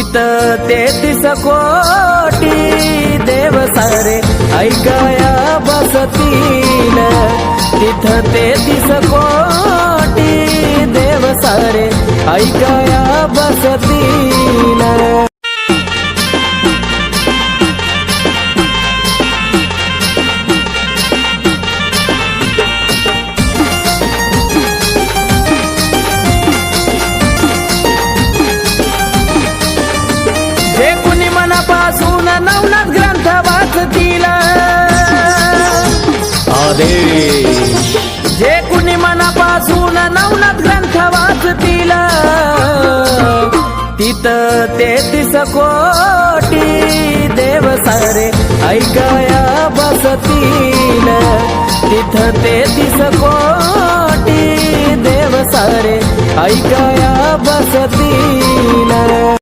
तिथं 33 कोटी देव सारे ऐकाया बसतील. तिथं 33 कोटी देव सारे ऐकाया बसतील. जे कुणी मनापासून नवनाथ ग्रंथ वाचतील. जे कुणी मनापासून नवनाथ ग्रंथ वाचतील. तिथं 33 कोटी देव सारे ऐकाया बसतील. तिथं 33 कोटी देव सारे ऐकाया बसतील.